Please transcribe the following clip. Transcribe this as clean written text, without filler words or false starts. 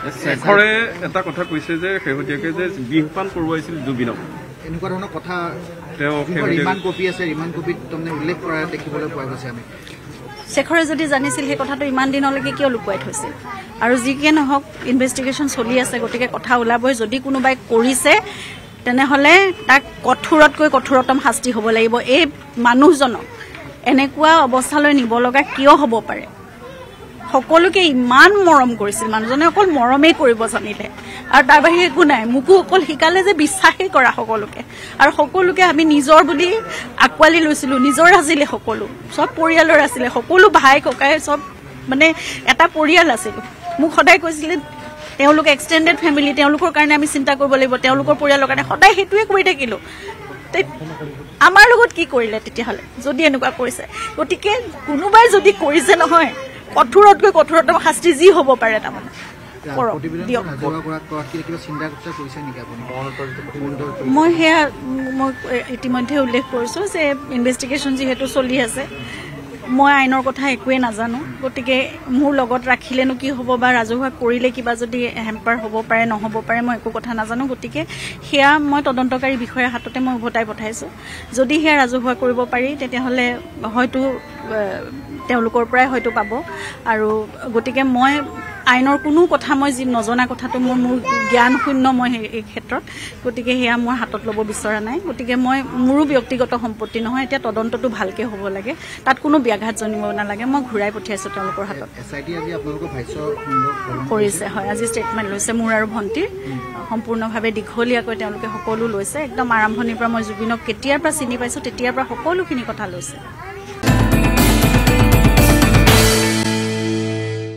শেখৰে এটা কথা কৈছে যে শেহতীয়াকৈ যে বিহপান কৰোৱাইছিল জুবিনক এনেকুৱা ধৰণৰ কথা ৰিমাণ্ড কপি আছে ৰিমাণ্ড কপিত তাৰমানে উল্লেখ কৰা দেখিবলৈ পোৱা গৈছে আমি শেখৰে যদি জানিছিল সেই কথাটো ইমান দিনলৈকে কিয় লুকুৱাই থৈছিল আৰু যিকে নহওক ইনভেষ্টিগেশ্যন চলি আছে গতিকে কথা ওলাবই যদি কোনোবাই কৰিছে তেনেহ'লে তাক কঠোৰতকৈ কঠোৰতম শাস্তি হ'ব লাগিব এই মানুহজনক এনেকুৱা অৱস্থালৈ নিব লগা কিয় হ'ব পাৰে সকলোকে ইমান মৰম কৰিছিল মানুহজনে অকল মৰমেই কৰিব জানিলে আৰু তাৰ বাহিৰে একো নাই মোকো অকল শিকালে যে বিশ্বাসেই কৰা সকলোকে আৰু সকলোকে আমি নিজৰ বুলি আঁকোৱালি লৈছিলোঁ নিজৰ আছিলে সকলো চব পৰিয়ালৰ আছিলে সকলো ভাই ককাই চব মানে এটা পৰিয়াল আছিলোঁ মোক সদায় কৈছিলে তেওঁলোক এক্সটেণ্ডেড ফেমিলি তেওঁলোকৰ কাৰণে আমি চিন্তা কৰিব লাগিব তেওঁলোকৰ পৰিয়ালৰ কাৰণে সদায় সেইটোৱে কৰি থাকিলোঁ আমাৰ লগত কি কৰিলে তেতিয়াহ'লে যদি এনেকুৱা কৰিছে গতিকে কোনোবাই যদি কৰিছে নহয় কঠোৰতকৈ কঠোৰতম শাস্তি যি হ'ব পাৰে তাৰমানে মই সেয়া মই ইতিমধ্যে উল্লেখ কৰিছোঁ যে ইনভেষ্টিগেশ্যন যিহেতু চলি আছে মই আইনৰ কথা একোৱেই নাজানো গতিকে মোৰ লগত ৰাখিলেনো কি হ'ব বা ৰাজহুৱা কৰিলে কিবা যদি হেম্পাৰ হ'ব পাৰে নহ'ব পাৰে মই একো কথা নাজানো গতিকে সেয়া মই তদন্তকাৰী বিষয়াৰ হাততে মই উভতাই পঠাইছোঁ যদি সেয়া ৰাজহুৱা কৰিব পাৰি তেতিয়াহ'লে হয়তো তেওঁলোকৰ পৰাই হয়তো পাব আৰু গতিকে মই আইনৰ কোনো কথা মই যি নজনা কথাটো মোৰ জ্ঞান শূন্য মই এই ক্ষেত্ৰত গতিকে সেয়া মোৰ হাতত ল'ব বিচৰা নাই গতিকে মই মোৰো ব্যক্তিগত সম্পত্তি নহয় এতিয়া তদন্তটো ভালকৈ হ'ব লাগে তাত কোনো ব্যাঘাত জন্মিব নালাগে মই ঘূৰাই পঠিয়াইছোঁ তেওঁলোকৰ হাতত কৰিছে হয় আজি ষ্টেটমেণ্ট লৈছে মোৰ আৰু ভণ্টিৰ সম্পূৰ্ণভাৱে দীঘলীয়াকৈ তেওঁলোকে সকলো লৈছে একদম আৰম্ভণিৰ পৰা মই জুবিনক কেতিয়াৰ পৰা চিনি পাইছোঁ তেতিয়াৰ পৰা সকলোখিনি কথা লৈছে